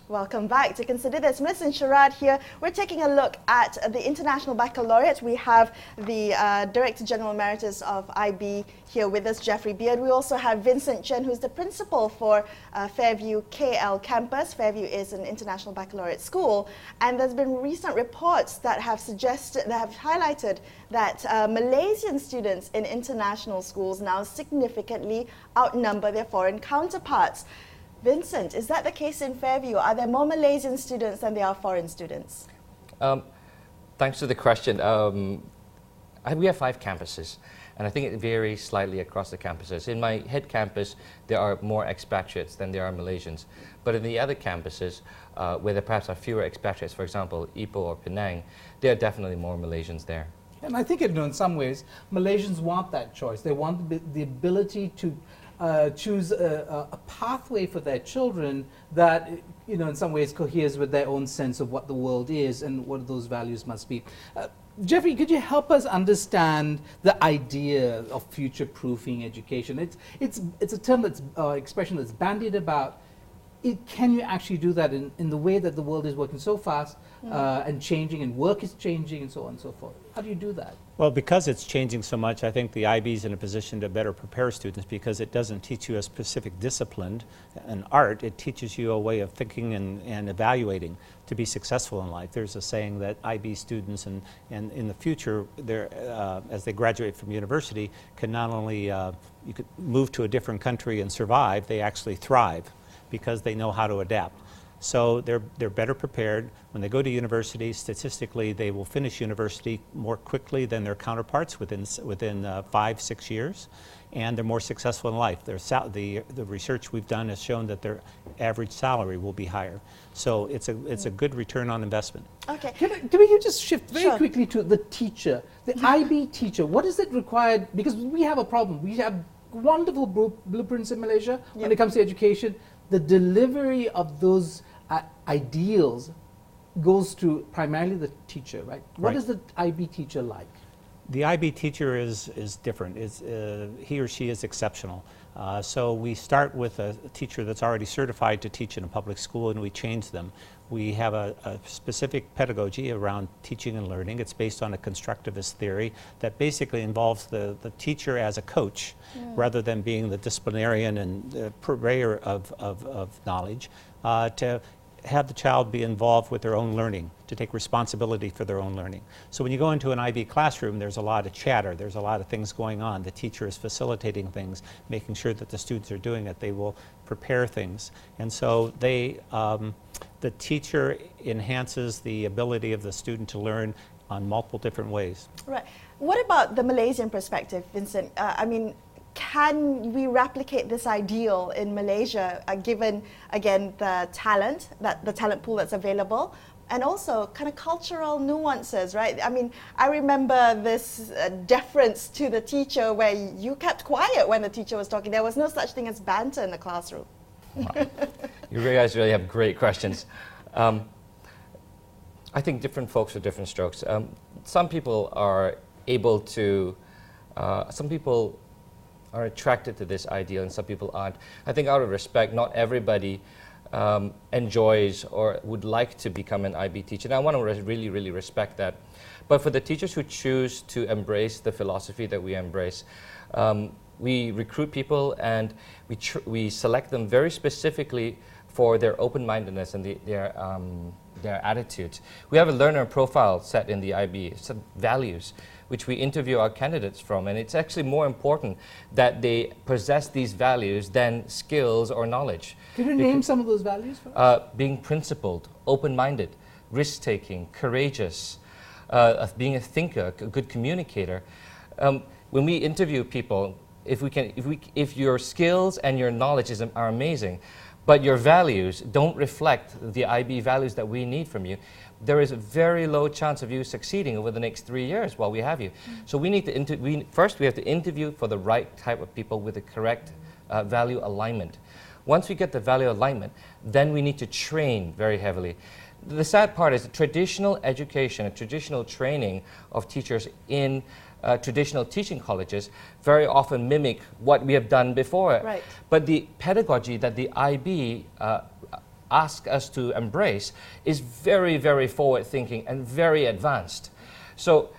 Welcome back to Consider This. Melisa and Sharaad here. We're taking a look at the International Baccalaureate. We have the Director General Emeritus of IB here with us, Jeffery Beard. We also have Vincent Chian, who's the principal for Fairview Kl Campus. Fairview is an International Baccalaureate school, and there's been recent reports that have highlighted that Malaysian students in international schools now significantly outnumber their foreign counterparts. Vincent, is that the case in Fairview? Are there more Malaysian students than there are foreign students? Thanks for the question. We have 5 campuses, and I think it varies slightly across the campuses. In my head campus, there are more expatriates than there are Malaysians. But in the other campuses, where there perhaps are fewer expatriates, for example, Ipoh or Penang, there are definitely more Malaysians there. And I think, in some ways, Malaysians want that choice. They want the ability to choose a pathway for their children that, in some ways coheres with their own sense of what the world is and what those values must be. Jeffrey, could you help us understand the idea of future-proofing education? It's a term that's expression that's bandied about. Can you actually do that in the way that the world is working so fast and changing, and work is changing, and so on and so forth? How do you do that? Well, because it's changing so much, I think the IB is in a position to better prepare students, because it doesn't teach you a specific discipline, an art. It teaches you a way of thinking and evaluating to be successful in life. There's a saying that IB students and in the future, as they graduate from university, can not only you could move to a different country and survive, they actually thrive because they know how to adapt. So they're better prepared. When they go to university, statistically, they will finish university more quickly than their counterparts within 5-6 years, and they're more successful in life. The research we've done has shown that their average salary will be higher. So it's a good return on investment. Okay. Can we just shift very quickly to the teacher, the IB teacher? What is it required? Because we have a problem. We have wonderful blueprints in Malaysia when it comes to education. The delivery of those ideals goes to primarily the teacher, right? What is the IB teacher like? The IB teacher is different. He or she is exceptional. So we start with a teacher that's already certified to teach in a public school, and we change them. We have a specific pedagogy around teaching and learning. It's based on a constructivist theory that basically involves the teacher as a coach rather than being the disciplinarian and the purveyor of knowledge, to have the child be involved with their own learning, to take responsibility for their own learning. So when you go into an IB classroom, there's a lot of chatter, there's a lot of things going on. The teacher is facilitating things, making sure that the students are doing it. They will prepare things. And so the teacher enhances the ability of the student to learn on multiple different ways. Right. What about the Malaysian perspective, Vincent? I mean, can we replicate this ideal in Malaysia, given, again, the talent pool that's available, and also kind of cultural nuances, right? I mean, I remember this deference to the teacher where you kept quiet when the teacher was talking. There was no such thing as banter in the classroom. Wow. You guys really have great questions. I think different folks with different strokes. Some people are able to, some people are attracted to this ideal and some people aren't. I think out of respect, not everybody enjoys or would like to become an IB teacher. And I want to really, really respect that. But for the teachers who choose to embrace the philosophy that we embrace, we recruit people and we select them very specifically for their open-mindedness and their attitudes. We have a learner profile set in the IB, some values, which we interview our candidates from, and it's actually more important that they possess these values than skills or knowledge. Can you name some of those values for us? Being principled, open-minded, risk-taking, courageous, being a thinker, a good communicator. When we interview people, if your skills and your knowledge are amazing, but your values don't reflect the IB values that we need from you, there is a very low chance of you succeeding over the next 3 years while we have you. So we need to, first we have to interview for the right type of people with the correct value alignment. Once we get the value alignment, then we need to train very heavily. The sad part is traditional education, traditional training of teachers in traditional teaching colleges very often mimic what we have done before. Right. But the pedagogy that the IB ask us to embrace is very, very forward-thinking and very advanced. So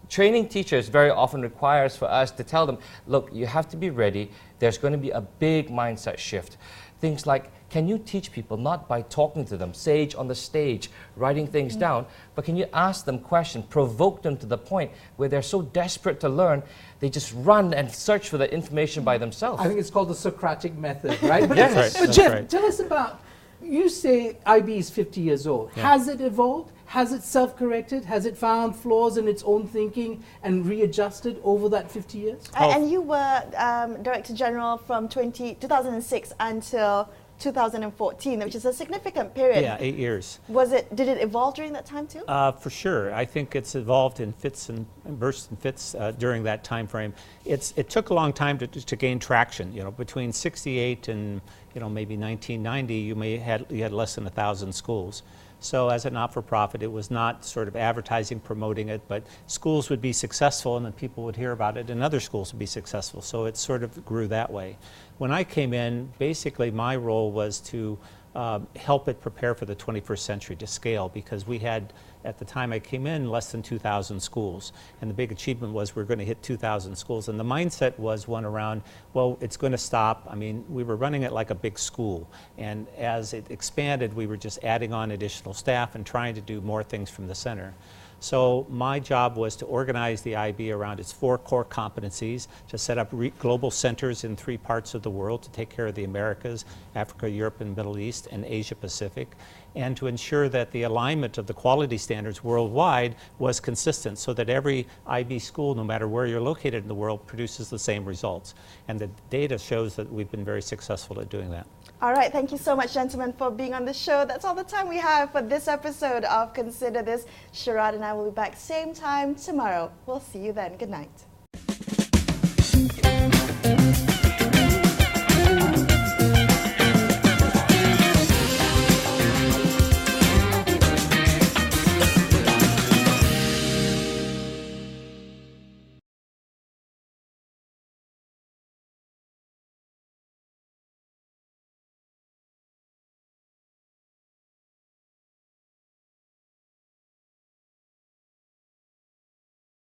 training teachers very often requires for us to tell them, look, you have to be ready. There's going to be a big mindset shift. Things like, can you teach people not by talking to them, sage on the stage, writing things down, but can you ask them questions, provoke them to the point where they're so desperate to learn, they just run and search for the information by themselves? I think it's called the Socratic method, right? Yes. But That's Jeff, right. tell us about, you say IB is 50 years old. Yeah. Has it evolved? Has it self-corrected? Has it found flaws in its own thinking and readjusted over that 50 years? And you were Director General from 2006 until 2014, which is a significant period. Yeah, 8 years. Did it evolve during that time too? For sure. I think it's evolved in fits and bursts and fits during that time frame. It took a long time to gain traction. You know, between 68 and maybe 1990, you had less than 1,000 schools. So as a not-for-profit, it was not sort of advertising, promoting it, but schools would be successful and then people would hear about it and other schools would be successful. So it sort of grew that way. When I came in, basically my role was to help it prepare for the 21st century to scale, because we had, at the time I came in, less than 2,000 schools. And the big achievement was we're going to hit 2,000 schools. And the mindset was one around, well, it's going to stop. I mean, we were running it like a big school. And as it expanded, we were just adding on additional staff and trying to do more things from the center. So my job was to organize the IB around its 4 core competencies, to set up global centers in 3 parts of the world to take care of the Americas, Africa, Europe, and Middle East, and Asia Pacific, and to ensure that the alignment of the quality standards worldwide was consistent, so that every IB school, no matter where you're located in the world, produces the same results. And the data shows that we've been very successful at doing that. All right, thank you so much, gentlemen, for being on the show. That's all the time we have for this episode of Consider This. Sharaad and I will be back same time tomorrow. We'll see you then. Good night.